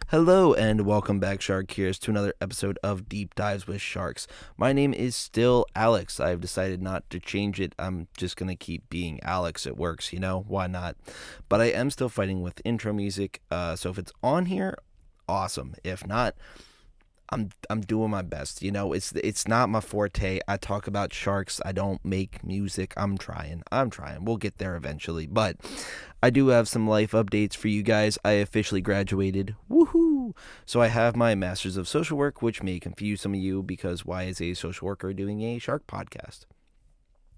Hello and welcome back, Sharkers, to another episode of Deep Dives with Sharks. My name is still Alex. I've decided not to change it. I'm just going to keep being Alex. It works, why not? But I am still fighting with intro music, so if it's on here, awesome. If not, I'm doing my best. It's not my forte. I talk about sharks. I don't make music. I'm trying. We'll get there eventually. But I do have some life updates for you guys. I officially graduated. Woohoo! So I have my Master's of Social Work, which may confuse some of you because why is a social worker doing a shark podcast?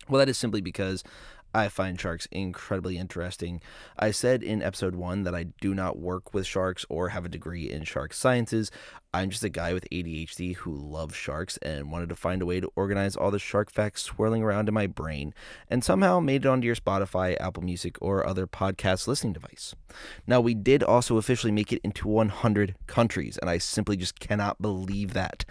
Well, that is simply because I find sharks incredibly interesting. I said in episode 1 that I do not work with sharks or have a degree in shark sciences. I'm just a guy with ADHD who loves sharks and wanted to find a way to organize all the shark facts swirling around in my brain and somehow made it onto your Spotify, Apple Music, or other podcast listening device. Now, we did also officially make it into 100 countries, and I simply just cannot believe that.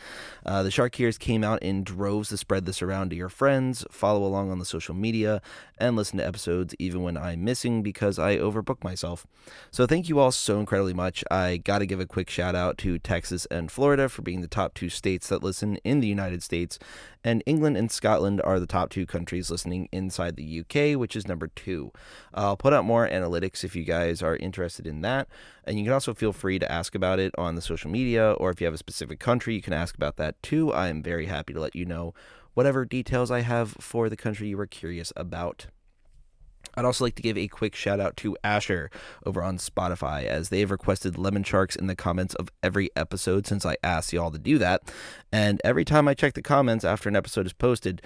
The Shark Hears came out in droves to spread this around to your friends, follow along on the social media, and listen to episodes even when I'm missing because I overbook myself. So thank you all so incredibly much. I gotta give a quick shout out to Texas and Florida for being the top 2 states that listen in the United States, and England and Scotland are the top 2 countries listening inside the UK, which is number 2. I'll put out more analytics if you guys are interested in that, and you can also feel free to ask about it on the social media, or if you have a specific country, you can ask about that too. I am very happy to let you know whatever details I have for the country you are curious about. I'd also like to give a quick shout out to Asher over on Spotify, as they've requested lemon sharks in the comments of every episode since I asked y'all to do that. And every time I check the comments after an episode is posted,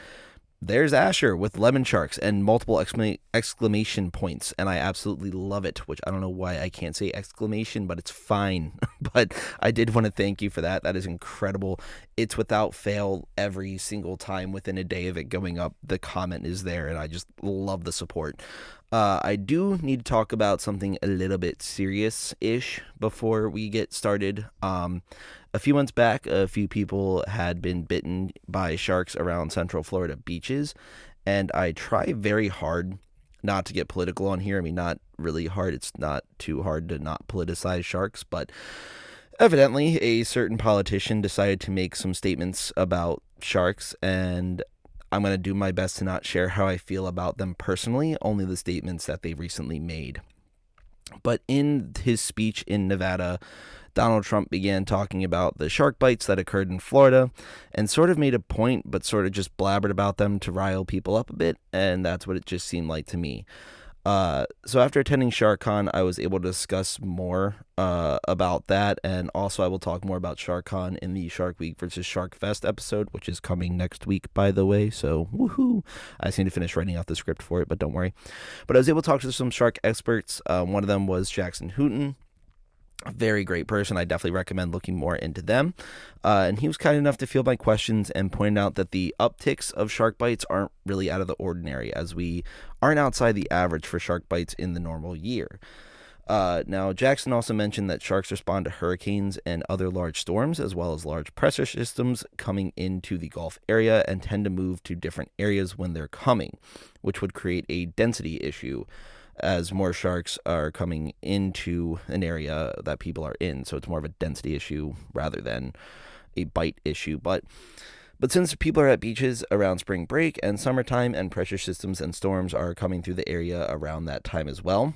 there's Asher with lemon sharks and multiple exclamation points, and I absolutely love it, which I don't know why I can't say exclamation, but it's fine. But I did want to thank you for that. That is incredible. It's without fail every single time within a day of it going up, the comment is there, and I just love the support. I do need to talk about something a little bit serious-ish before we get started. A few months back, a few people had been bitten by sharks around Central Florida beaches, and I try very hard not to get political on here. I mean, not really hard. It's not too hard to not politicize sharks, but evidently a certain politician decided to make some statements about sharks, and I'm going to do my best to not share how I feel about them personally, only the statements that they recently made. But in his speech in Nevada, Donald Trump began talking about the shark bites that occurred in Florida and sort of made a point, but sort of just blabbered about them to rile people up a bit, and that's what it just seemed like to me. So after attending SharkCon, I was able to discuss more about that, and also I will talk more about SharkCon in the Shark Week versus Shark Fest episode, which is coming next week, by the way, so woohoo! I just need to finish writing out the script for it, but don't worry. But I was able to talk to some shark experts. One of them was Jackson Hooten. A very great person. I definitely recommend looking more into them. And he was kind enough to field my questions and pointed out that the upticks of shark bites aren't really out of the ordinary, as we aren't outside the average for shark bites in the normal year. Now, Jackson also mentioned that sharks respond to hurricanes and other large storms, as well as large pressure systems coming into the Gulf area, and tend to move to different areas when they're coming, which would create a density issue as more sharks are coming into an area that people are in. So it's more of a density issue rather than a bite issue. But since people are at beaches around spring break and summertime, and pressure systems and storms are coming through the area around that time as well,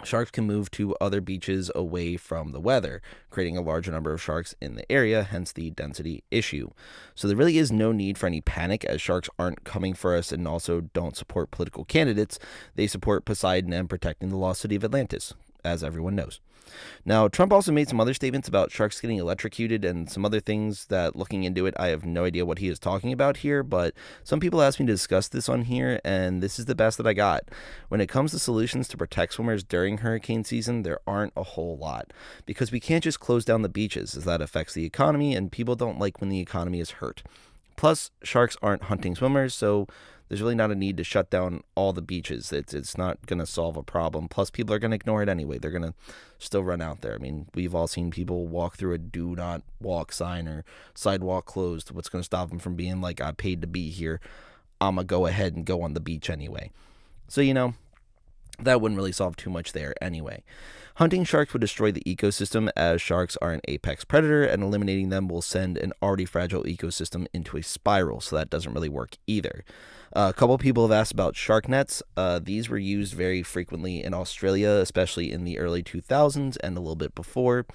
sharks can move to other beaches away from the weather, creating a larger number of sharks in the area, hence the density issue. So there really is no need for any panic, as sharks aren't coming for us and also don't support political candidates. They support Poseidon and protecting the lost city of Atlantis, as everyone knows. Now, Trump also made some other statements about sharks getting electrocuted and some other things that, looking into it, I have no idea what he is talking about here, but some people asked me to discuss this on here, and this is the best that I got. When it comes to solutions to protect swimmers during hurricane season, there aren't a whole lot, because we can't just close down the beaches, as that affects the economy, and people don't like when the economy is hurt. Plus, sharks aren't hunting swimmers, so there's really not a need to shut down all the beaches. It's not going to solve a problem. Plus, people are going to ignore it anyway. They're going to still run out there. I mean, we've all seen people walk through a do not walk sign or sidewalk closed. What's going to stop them from being like, I paid to be here. I'm going to go ahead and go on the beach anyway. So, that wouldn't really solve too much there anyway. Hunting sharks would destroy the ecosystem, as sharks are an apex predator, and eliminating them will send an already fragile ecosystem into a spiral, so that doesn't really work either. A couple people have asked about shark nets. These were used very frequently in Australia, especially in the early 2000s and a little bit before.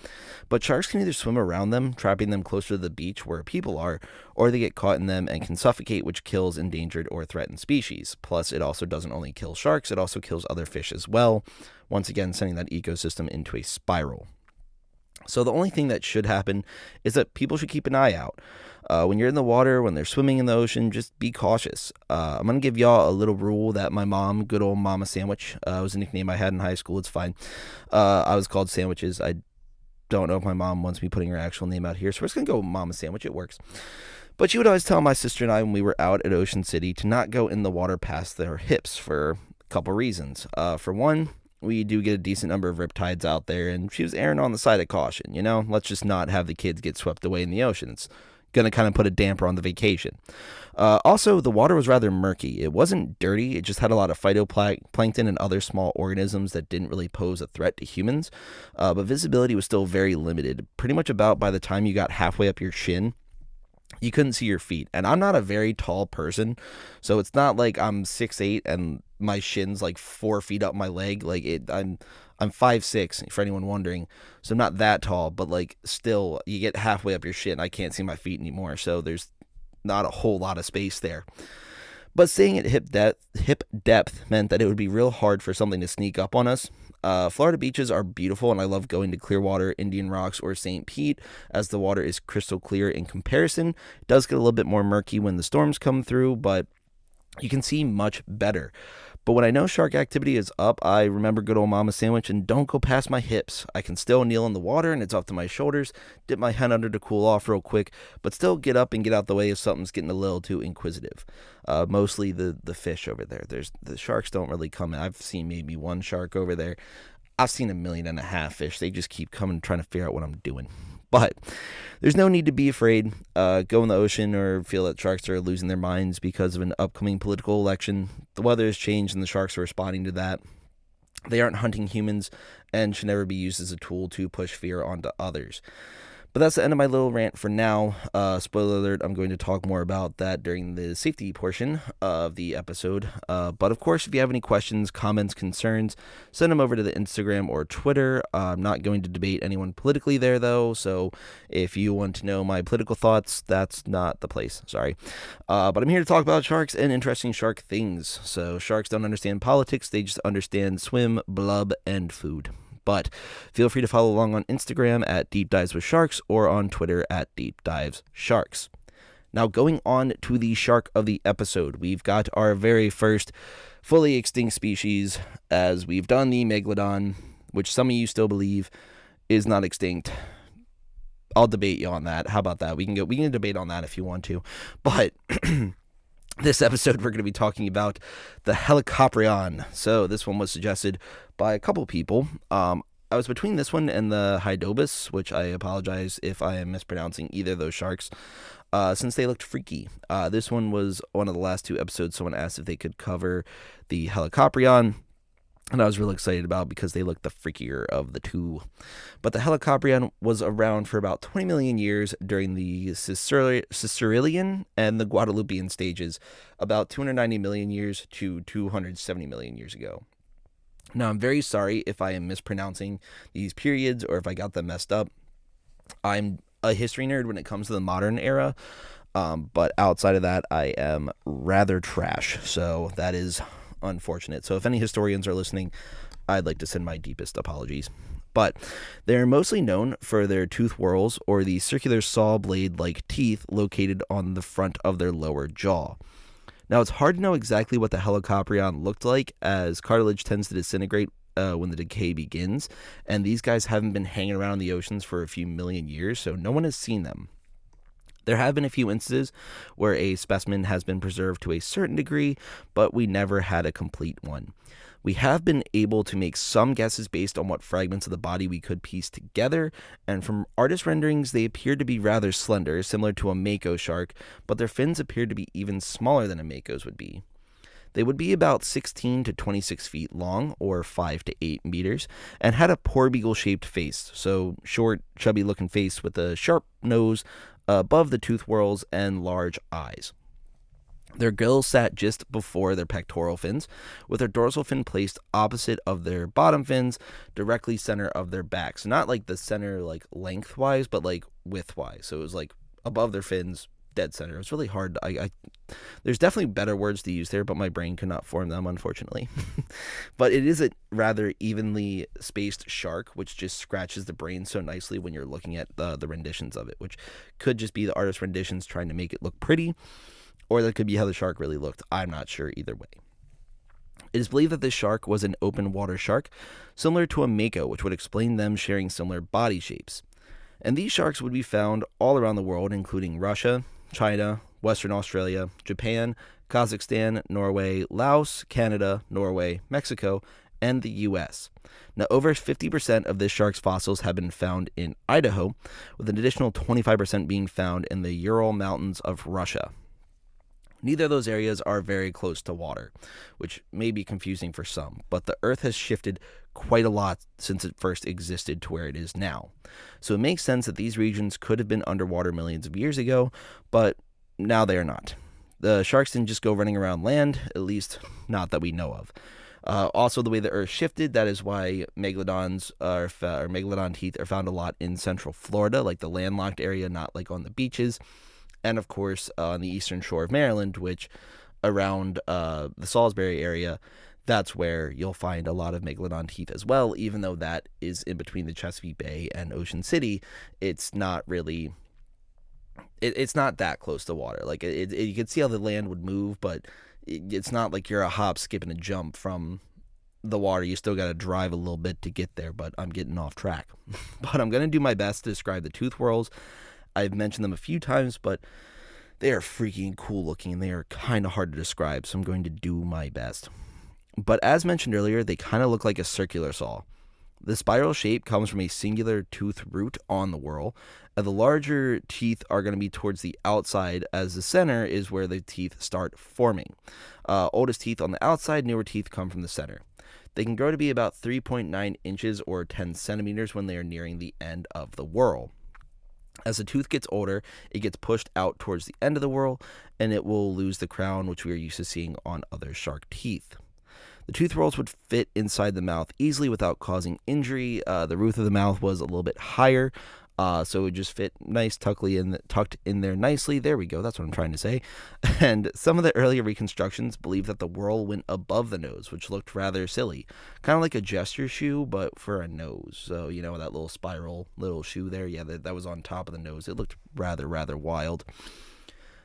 But sharks can either swim around them, trapping them closer to the beach where people are, or they get caught in them and can suffocate, which kills endangered or threatened species. Plus, it also doesn't only kill sharks, it also kills other fish as well, once again sending that ecosystem into a spiral. So the only thing that should happen is that people should keep an eye out. When you're in the water, when they're swimming in the ocean, just be cautious. I'm going to give y'all a little rule that my mom, good old Mama Sandwich, was a nickname I had in high school. It's fine. I was called Sandwiches. I don't know if my mom wants me putting her actual name out here, so we're just going to go Mama Sandwich. It works. But she would always tell my sister and I when we were out at Ocean City to not go in the water past their hips for a couple reasons. For one, we do get a decent number of riptides out there, and she was erring on the side of caution. Let's just not have the kids get swept away in the ocean. It's going to kind of put a damper on the vacation. Also, the water was rather murky. It wasn't dirty. It just had a lot of phytoplankton and other small organisms that didn't really pose a threat to humans. But visibility was still very limited. Pretty much about by the time you got halfway up your shin, you couldn't see your feet. And I'm not a very tall person, so it's not like I'm 6'8" and my shin's like 4 feet up my leg. I'm 5'6", for anyone wondering, so I'm not that tall, but still, you get halfway up your shin, I can't see my feet anymore, so there's not a whole lot of space there. But staying at hip depth meant that it would be real hard for something to sneak up on us. Florida beaches are beautiful, and I love going to Clearwater, Indian Rocks, or St. Pete, as the water is crystal clear in comparison. It does get a little bit more murky when the storms come through, but you can see much better. But when I know shark activity is up, I remember good old Mama Sandwich and don't go past my hips. I can still kneel in the water and it's up to my shoulders, dip my head under to cool off real quick, but still get up and get out the way if something's getting a little too inquisitive. Mostly the fish over there. The sharks don't really come in. I've seen maybe one shark over there. I've seen 1.5 million fish. They just keep coming trying to figure out what I'm doing. But there's no need to be afraid. Go in the ocean or feel that sharks are losing their minds because of an upcoming political election. The weather has changed and the sharks are responding to that. They aren't hunting humans and should never be used as a tool to push fear onto others. But that's the end of my little rant for now. Spoiler alert, I'm going to talk more about that during the safety portion of the episode. But of course, if you have any questions, comments, concerns, send them over to the Instagram or Twitter. I'm not going to debate anyone politically there, though. So if you want to know my political thoughts, that's not the place. Sorry. But I'm here to talk about sharks and interesting shark things. So sharks don't understand politics. They just understand swim, blub, and food. But feel free to follow along on Instagram at Deep Dives with Sharks or on Twitter at Deep Dives Sharks. Now, going on to the shark of the episode, we've got our very first fully extinct species, as we've done the Megalodon, which some of you still believe is not extinct. I'll debate you on that. How about that? We can debate on that if you want to. But this episode, we're going to be talking about the Helicoprion. So this one was suggested by a couple people. I was between this one and the Hydobus, which I apologize if I am mispronouncing either of those sharks, since they looked freaky. This one was one of the last 2 episodes. Someone asked if they could cover the Helicoprion, and I was really excited about because they looked the freakier of the 2. But the Helicoprion was around for about 20 million years during the Silurian and the Guadalupian stages, about 290 million years to 270 million years ago. Now, I'm very sorry if I am mispronouncing these periods or if I got them messed up. I'm a history nerd when it comes to the modern era, but outside of that, I am rather trash, so that is unfortunate. So if any historians are listening, I'd like to send my deepest apologies. But they're mostly known for their tooth whorls, or the circular saw blade-like teeth located on the front of their lower jaw. Now, it's hard to know exactly what the Helicoprion looked like, as cartilage tends to disintegrate when the decay begins, and these guys haven't been hanging around the oceans for a few million years, so no one has seen them. There have been a few instances where a specimen has been preserved to a certain degree, but we never had a complete one. We have been able to make some guesses based on what fragments of the body we could piece together, and from artist renderings, they appear to be rather slender, similar to a mako shark, but their fins appear to be even smaller than a mako's would be. They would be about 16 to 26 feet long, or 5 to 8 meters, and had a porbeagle-shaped face, so short, chubby-looking face with a sharp nose above the tooth whorls and large eyes. Their gills sat just before their pectoral fins, with their dorsal fin placed opposite of their bottom fins, directly center of their backs. Not like the center, like lengthwise, but like widthwise. So it was like above their fins, dead center. It was really hard. There's definitely better words to use there, but my brain could not form them, unfortunately. But it is a rather evenly spaced shark, which just scratches the brain so nicely when you're looking at the renditions of it, which could just be the artist's renditions trying to make it look pretty, or that could be how the shark really looked. I'm not sure either way. It is believed that this shark was an open water shark, similar to a mako, which would explain them sharing similar body shapes. And these sharks would be found all around the world, including Russia, China, Western Australia, Japan, Kazakhstan, Norway, Laos, Canada, Norway, Mexico, and the US. Now, over 50% of this shark's fossils have been found in Idaho, with an additional 25% being found in the Ural Mountains of Russia. Neither of those areas are very close to water, which may be confusing for some, but the Earth has shifted quite a lot since it first existed to where it is now. So it makes sense that these regions could have been underwater millions of years ago, but now they are not. The sharks didn't just go running around land, at least not that we know of. Also, the way the Earth shifted, that is why megalodons or megalodon teeth are found a lot in central Florida, like the landlocked area, not like on the beaches. And, of course, on the eastern shore of Maryland, which around the Salisbury area, that's where you'll find a lot of megalodon teeth as well. Even though that is in between the Chesapeake Bay and Ocean City, it's not really, it's not that close to water. Like, you can see how the land would move, but it's not like you're a hop, skip, and a jump from the water. You still got to drive a little bit to get there, but I'm getting off track. But I'm going to do my best to describe the tooth whorls. I've mentioned them a few times, but they are freaking cool looking and they are kind of hard to describe, so I'm going to do my best. But as mentioned earlier, they kind of look like a circular saw. The spiral shape comes from a singular tooth root on the whorl, and the larger teeth are going to be towards the outside, as the center is where the teeth start forming. Oldest teeth on the outside, newer teeth come from the center. They can grow to be about 3.9 inches or 10 centimeters when they are nearing the end of the whorl. As the tooth gets older, it gets pushed out towards the end of the whorl, and it will lose the crown, which we are used to seeing on other shark teeth. The tooth whorls would fit inside the mouth easily without causing injury. The roof of the mouth was a little bit higher, so it would just fit nice, tucked in there nicely. There we go, that's what I'm trying to say. And some of the earlier reconstructions believe that the whorl went above the nose, which looked rather silly. Kind of like a gesture shoe, but for a nose. So, you know, that little spiral little shoe there, yeah, that was on top of the nose. It looked rather wild.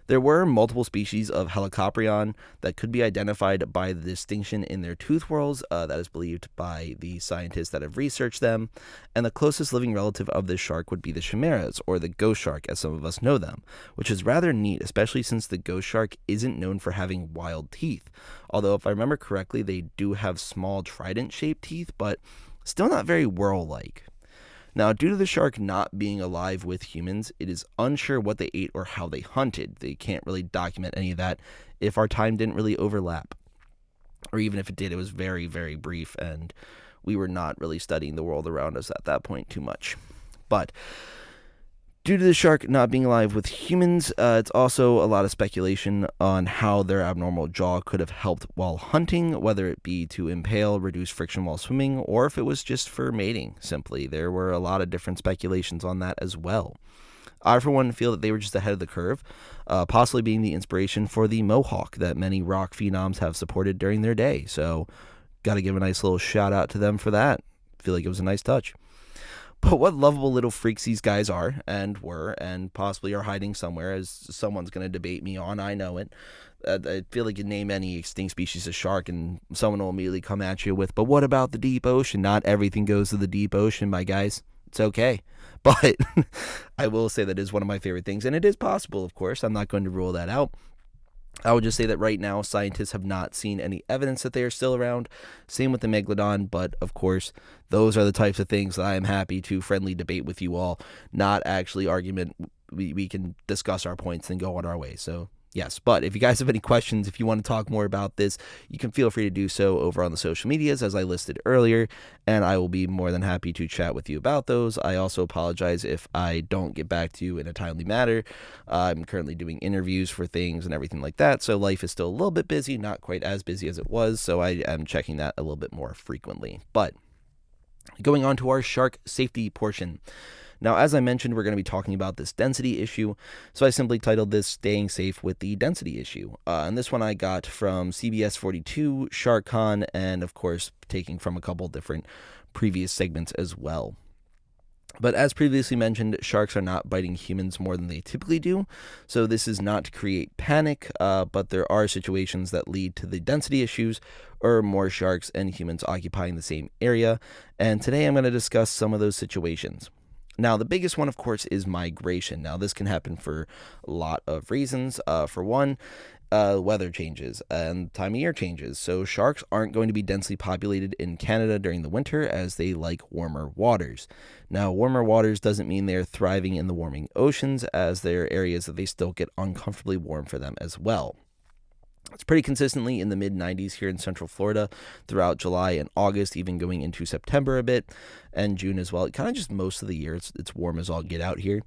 There were multiple species of Helicoprion that could be identified by the distinction in their tooth whorls, that is believed by the scientists that have researched them, and the closest living relative of this shark would be the chimeras, or the ghost shark as some of us know them, which is rather neat, especially since the ghost shark isn't known for having wild teeth, although if I remember correctly, they do have small trident-shaped teeth, but still not very whorl-like. Now, due to the shark not being alive with humans, it is unsure what they ate or how they hunted. They can't really document any of that if our time didn't really overlap. Or even if it did, it was very brief, and we were not really studying the world around us at that point too much. But due to the shark not being alive with humans, it's also a lot of speculation on how their abnormal jaw could have helped while hunting, whether it be to impale, reduce friction while swimming, or if it was just for mating, simply. There were a lot of different speculations on that as well. I, for one, feel that they were just ahead of the curve, possibly being the inspiration for the mohawk that many rock phenoms have supported during their day. So, got to give a nice little shout out to them for that. Feel like it was a nice touch. But what lovable little freaks these guys are, and were, and possibly are hiding somewhere, as someone's going to debate me on, I know it. I feel like you name any extinct species of shark, and someone will immediately come at you with, but what about the deep ocean? Not everything goes to the deep ocean, my guys. It's okay. But I will say that is one of my favorite things, and it is possible, of course. I'm not going to rule that out. I would just say that right now, scientists have not seen any evidence that they are still around. Same with the megalodon, but of course, those are the types of things that I am happy to friendly debate with you all, not actually argument. We can discuss our points and go on our way. So, Yes, but if you guys have any questions, if you want to talk more about this, you can feel free to do so over on the social medias as I listed earlier, and I will be more than happy to chat with you about those. I also apologize if I don't get back to you in a timely manner. I'm currently doing interviews for things and everything like that, so life is still a little bit busy, not quite as busy as it was, so I am checking that a little bit more frequently. But going on to our shark safety portion. Now, as I mentioned, we're going to be talking about this density issue, so I simply titled this Staying Safe with the Density Issue. And this one I got from CBS 42, SharkCon, and of course, taking from a couple different previous segments as well. But as previously mentioned, sharks are not biting humans more than they typically do, so this is not to create panic, but there are situations that lead to the density issues or more sharks and humans occupying the same area, and today I'm going to discuss some of those situations. Now, the biggest one, of course, is migration. Now, this can happen for a lot of reasons. For one, weather changes and time of year changes. So sharks aren't going to be densely populated in Canada during the winter as they like warmer waters. Now, warmer waters doesn't mean they're thriving in the warming oceans, as there are areas that they still get uncomfortably warm for them as well. It's pretty consistently in the mid-90s here in Central Florida throughout July and August, even going into September a bit, and June as well. Kind of just most of the year, it's warm as all get out here.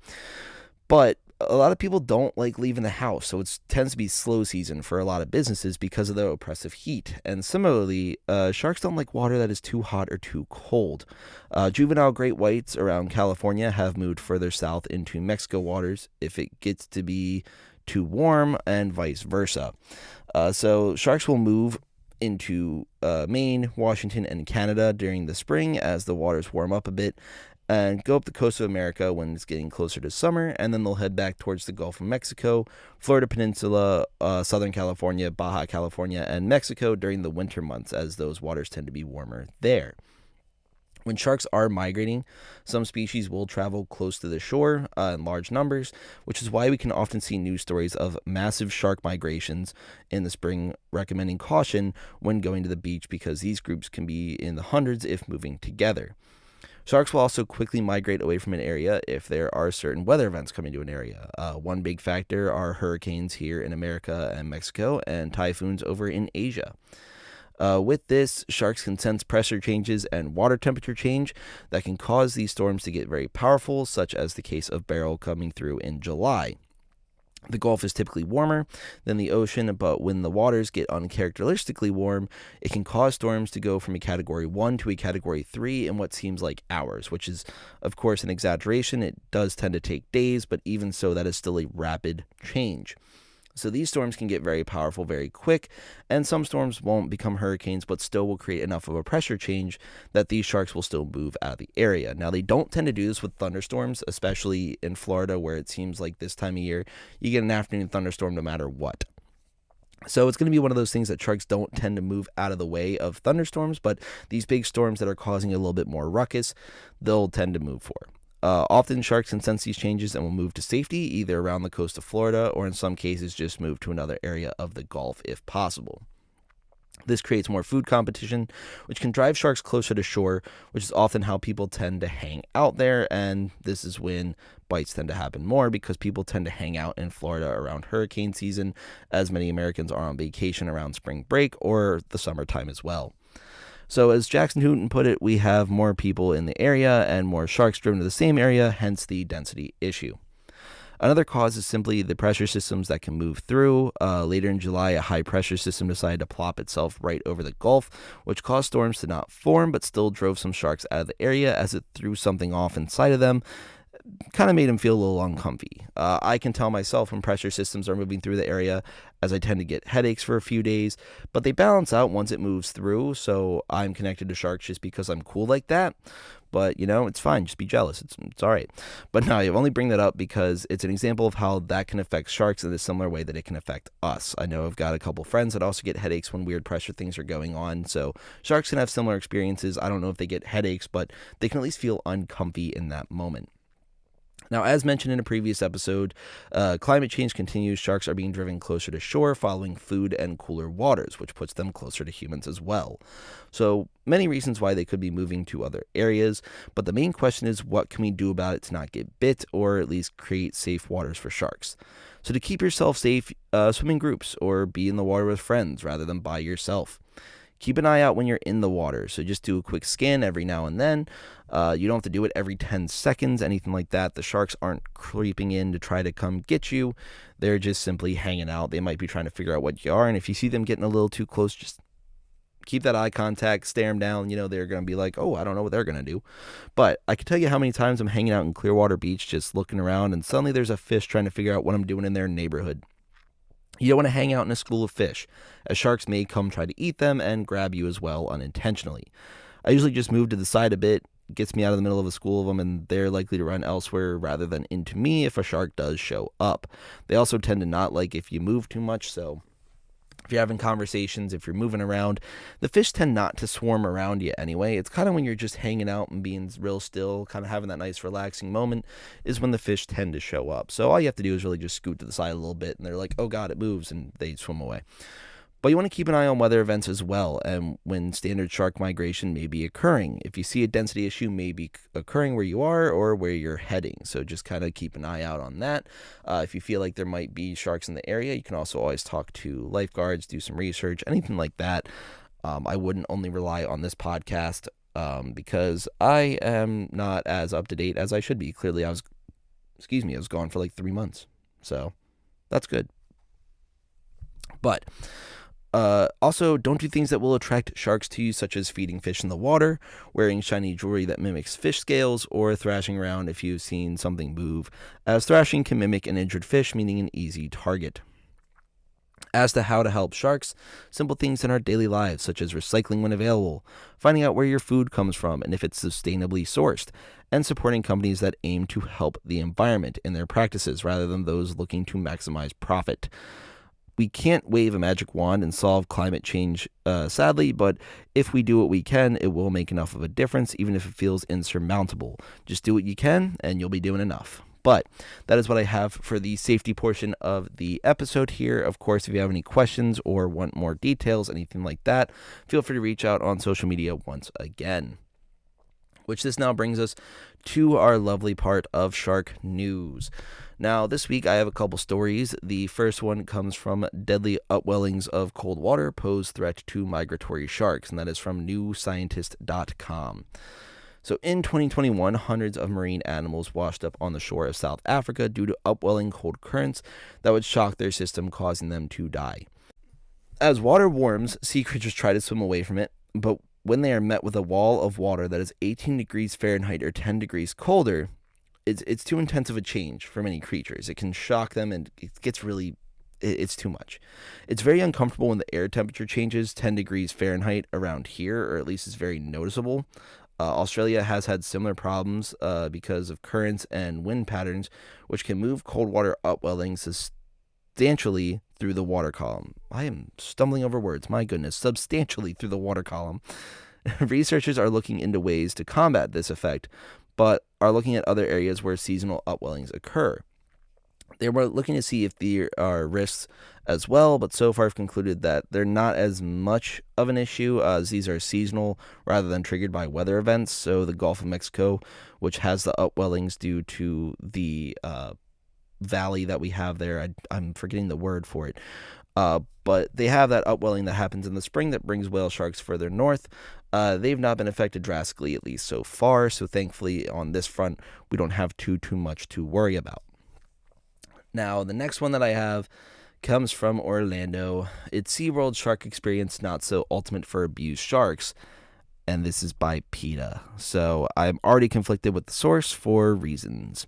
But a lot of people don't like leaving the house, so it tends to be slow season for a lot of businesses because of the oppressive heat. And similarly, sharks don't like water that is too hot or too cold. Juvenile great whites around California have moved further south into Mexico waters if it gets to be too warm, and vice versa. So sharks will move into Maine, Washington, and Canada during the spring as the waters warm up a bit, and go up the coast of America when it's getting closer to summer, and then they'll head back towards the Gulf of Mexico, Florida Peninsula, Southern California, Baja California, and Mexico during the winter months, as those waters tend to be warmer there. When sharks are migrating, some species will travel close to the shore in large numbers, which is why we can often see news stories of massive shark migrations in the spring, recommending caution when going to the beach because these groups can be in the hundreds if moving together. Sharks will also quickly migrate away from an area if there are certain weather events coming to an area. One big factor are hurricanes here in America and Mexico, and typhoons over in Asia. With this, sharks can sense pressure changes and water temperature change that can cause these storms to get very powerful, such as the case of Beryl coming through in July. The Gulf is typically warmer than the ocean, but when the waters get uncharacteristically warm, it can cause storms to go from a Category 1 to a Category 3 in what seems like hours, which is, of course, an exaggeration. It does tend to take days, but even so, that is still a rapid change. So these storms can get very powerful very quick, and some storms won't become hurricanes, but still will create enough of a pressure change that these sharks will still move out of the area. Now, they don't tend to do this with thunderstorms, especially in Florida, where it seems like this time of year, you get an afternoon thunderstorm no matter what. So it's going to be one of those things that sharks don't tend to move out of the way of thunderstorms, but these big storms that are causing a little bit more ruckus, they'll tend to move for. Often sharks can sense these changes and will move to safety, either around the coast of Florida or in some cases just move to another area of the Gulf if possible. This creates more food competition, which can drive sharks closer to shore, which is often how people tend to hang out there, and this is when bites tend to happen more because people tend to hang out in Florida around hurricane season, as many Americans are on vacation around spring break or the summertime as well. So as Jackson Hooten put it, we have more people in the area and more sharks driven to the same area, hence the density issue. Another cause is simply the pressure systems that can move through. Later in July, a high pressure system decided to plop itself right over the Gulf, which caused storms to not form, but still drove some sharks out of the area as it threw something off inside of them. Kind of made them feel a little uncomfy. I can tell myself when pressure systems are moving through the area, as I tend to get headaches for a few days, but they balance out once it moves through, so I'm connected to sharks just because I'm cool like that. But, it's fine. Just be jealous. It's all right. But no, I only bring that up because it's an example of how that can affect sharks in a similar way that it can affect us. I know I've got a couple friends that also get headaches when weird pressure things are going on, so sharks can have similar experiences. I don't know if they get headaches, but they can at least feel uncomfy in that moment. Now, as mentioned in a previous episode, climate change continues. Sharks are being driven closer to shore following food and cooler waters, which puts them closer to humans as well. So, many reasons why they could be moving to other areas, but the main question is what can we do about it to not get bit or at least create safe waters for sharks? So to keep yourself safe, swim in groups or be in the water with friends rather than by yourself. Keep an eye out when you're in the water. So just do a quick scan every now and then. You don't have to do it every 10 seconds, anything like that. The sharks aren't creeping in to try to come get you. They're just simply hanging out. They might be trying to figure out what you are. And if you see them getting a little too close, just keep that eye contact, stare them down. They're going to be like, oh, I don't know what they're going to do. But I can tell you how many times I'm hanging out in Clearwater Beach just looking around, and suddenly there's a fish trying to figure out what I'm doing in their neighborhood. You don't want to hang out in a school of fish, as sharks may come try to eat them and grab you as well unintentionally. I usually just move to the side a bit, gets me out of the middle of a school of them, and they're likely to run elsewhere rather than into me if a shark does show up. They also tend to not like if you move too much, so if you're having conversations, if you're moving around, the fish tend not to swarm around you anyway. It's kind of when you're just hanging out and being real still, kind of having that nice relaxing moment, is when the fish tend to show up. So all you have to do is really just scoot to the side a little bit, and they're like, oh God, it moves, and they swim away. But you want to keep an eye on weather events as well, and when standard shark migration may be occurring. If you see a density issue may be occurring where you are or where you're heading, so just kind of keep an eye out on that. If you feel like there might be sharks in the area, you can also always talk to lifeguards, do some research, anything like that. I wouldn't only rely on this podcast because I am not as up to date as I should be. Clearly, I was gone for like 3 months, so that's good. But also, don't do things that will attract sharks to you, such as feeding fish in the water, wearing shiny jewelry that mimics fish scales, or thrashing around if you've seen something move, as thrashing can mimic an injured fish, meaning an easy target. As to how to help sharks, simple things in our daily lives, such as recycling when available, finding out where your food comes from and if it's sustainably sourced, and supporting companies that aim to help the environment in their practices rather than those looking to maximize profit. We can't wave a magic wand and solve climate change, sadly, but if we do what we can, it will make enough of a difference, even if it feels insurmountable. Just do what you can, and you'll be doing enough. But that is what I have for the safety portion of the episode here. Of course, if you have any questions or want more details, anything like that, feel free to reach out on social media once again. Which this now brings us to our lovely part of shark news. Now, this week I have a couple stories. The first one comes from deadly upwellings of cold water pose threat to migratory sharks, and that is from newscientist.com. So in 2021, hundreds of marine animals washed up on the shore of South Africa due to upwelling cold currents that would shock their system, causing them to die. As water warms, sea creatures try to swim away from it, but when they are met with a wall of water that is 18 degrees Fahrenheit or 10 degrees colder, it's too intense of a change for many creatures. It can shock them, and it's too much. It's very uncomfortable when the air temperature changes 10 degrees Fahrenheit around here, or at least it's very noticeable. Australia has had similar problems because of currents and wind patterns, which can move cold water upwelling substantially through the water column. I am stumbling over words, my goodness, substantially through the water column. Researchers are looking into ways to combat this effect, but are looking at other areas where seasonal upwellings occur. They were looking to see if there are risks as well, but so far have concluded that they're not as much of an issue as these are seasonal rather than triggered by weather events. So the Gulf of Mexico, which has the upwellings due to the valley that we have there, I'm forgetting the word for it, but they have that upwelling that happens in the spring that brings whale sharks further north. They've not been affected drastically, at least so far, so thankfully on this front we don't have too much to worry about. Now, the next one that I have comes from Orlando. It's SeaWorld Shark Experience Not So Ultimate for Abused Sharks, and this is by PETA. So I'm already conflicted with the source for reasons.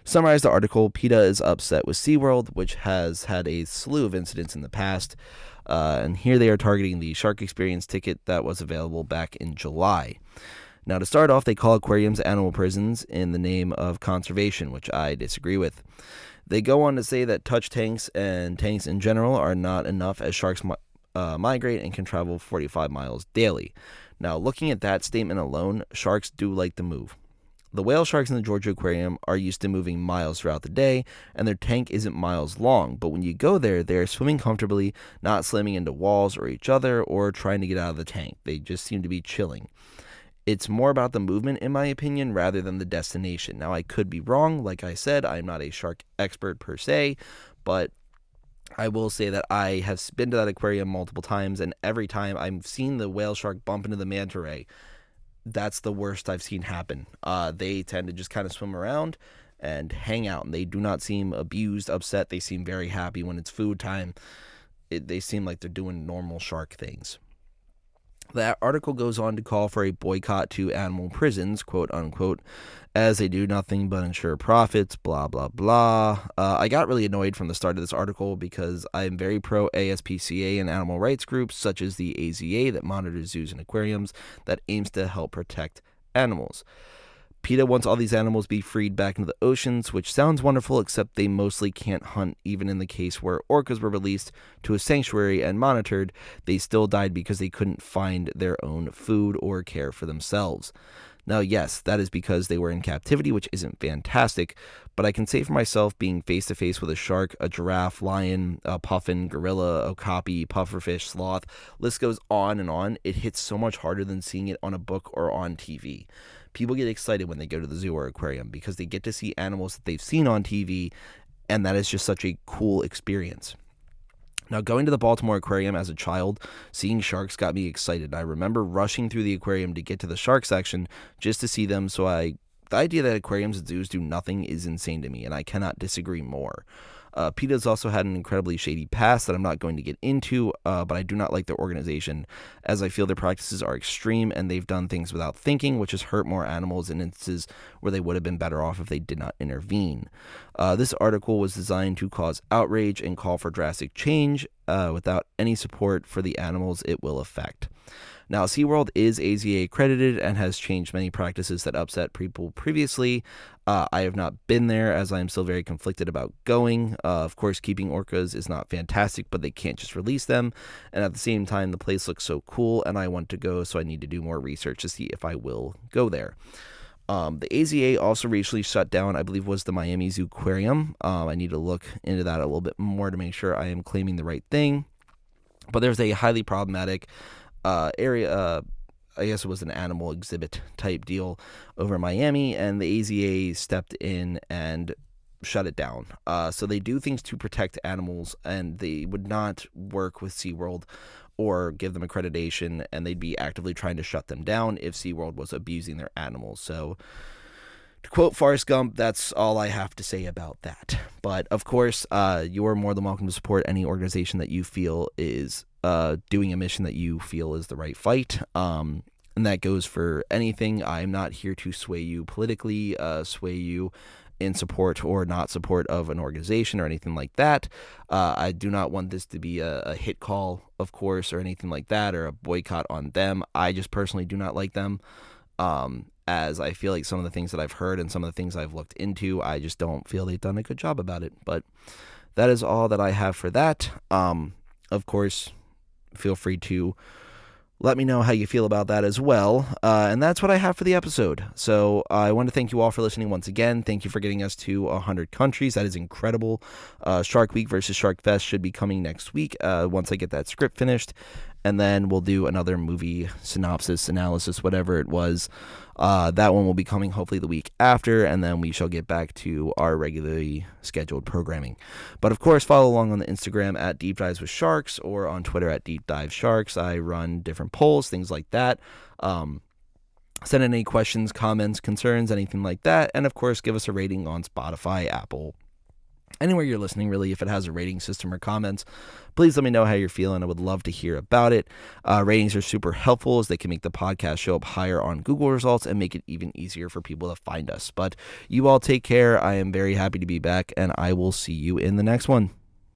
To summarize the article, PETA is upset with SeaWorld, which has had a slew of incidents in the past, and here they are targeting the Shark Experience ticket that was available back in July. Now, to start off, they call aquariums animal prisons in the name of conservation, which I disagree with. They go on to say that touch tanks and tanks in general are not enough as sharks migrate and can travel 45 miles daily. Now, looking at that statement alone, sharks do like to move. The whale sharks in the Georgia Aquarium are used to moving miles throughout the day, and their tank isn't miles long, but when you go there, they are swimming comfortably, not slamming into walls or each other or trying to get out of the tank. They just seem to be chilling. It's more about the movement, in my opinion, rather than the destination. Now, I could be wrong. Like I said, I'm not a shark expert per se, but I will say that I have been to that aquarium multiple times, and every time I've seen the whale shark bump into the manta ray, that's the worst I've seen happen. They tend to just kind of swim around and hang out, and they do not seem abused, upset. They seem very happy when it's food time. They seem like they're doing normal shark things. That article goes on to call for a boycott to animal prisons, quote unquote, as they do nothing but ensure profits, blah, blah, blah. I got really annoyed from the start of this article because I'm very pro ASPCA and animal rights groups such as the AZA that monitors zoos and aquariums that aims to help protect animals. PETA wants all these animals be freed back into the oceans, which sounds wonderful, except they mostly can't hunt. Even in the case where orcas were released to a sanctuary and monitored, they still died because they couldn't find their own food or care for themselves. Now, yes, that is because they were in captivity, which isn't fantastic, but I can say for myself, being face-to-face with a shark, a giraffe, lion, a puffin, gorilla, okapi, pufferfish, sloth, list goes on and on, it hits so much harder than seeing it on a book or on TV. People get excited when they go to the zoo or aquarium because they get to see animals that they've seen on TV, and that is just such a cool experience. Now, going to the Baltimore Aquarium as a child, seeing sharks got me excited. I remember rushing through the aquarium to get to the shark section just to see them, the idea that aquariums and zoos do nothing is insane to me, and I cannot disagree more. PETA's also had an incredibly shady past that I'm not going to get into, but I do not like their organization, as I feel their practices are extreme and they've done things without thinking, which has hurt more animals in instances where they would have been better off if they did not intervene. This article was designed to cause outrage and call for drastic change without any support for the animals it will affect. Now, SeaWorld is AZA accredited and has changed many practices that upset people previously. I have not been there as I am still very conflicted about going. Of course, keeping orcas is not fantastic, but they can't just release them. And at the same time, the place looks so cool and I want to go, so I need to do more research to see if I will go there. The AZA also recently shut down, I believe, was the Miami Zoo Aquarium. I need to look into that a little bit more to make sure I am claiming the right thing. But there's a highly problematic area, I guess it was an animal exhibit type deal over Miami, and the AZA stepped in and shut it down. So they do things to protect animals, and they would not work with SeaWorld or give them accreditation, and they'd be actively trying to shut them down if SeaWorld was abusing their animals. So to quote Forrest Gump, that's all I have to say about that. But of course, you're more than welcome to support any organization that you feel is doing a mission that you feel is the right fight. And that goes for anything. I'm not here to sway you politically, sway you in support or not support of an organization or anything like that. I do not want this to be a hit call, of course, or anything like that, or a boycott on them. I just personally do not like them. As I feel like some of the things that I've heard and some of the things I've looked into, I just don't feel they've done a good job about it. But that is all that I have for that. Of course, feel free to let me know how you feel about that as well. And that's what I have for the episode. So I want to thank you all for listening once again. Thank you for getting us to 100 countries. That is incredible. Shark Week versus Shark Fest should be coming next week once I get that script finished. And then we'll do another movie synopsis, analysis, whatever it was. That one will be coming hopefully the week after, and then we shall get back to our regularly scheduled programming. But of course, follow along on the Instagram at Deep Dives with Sharks or on Twitter at Deep Dive Sharks. I run different polls, things like that. Send in any questions, comments, concerns, anything like that. And of course, give us a rating on Spotify, Apple, anywhere you're listening, really. If it has a rating system or comments, please let me know how you're feeling. I would love to hear about it. Ratings are super helpful as they can make the podcast show up higher on Google results and make it even easier for people to find us. But you all take care. I am very happy to be back, and I will see you in the next one.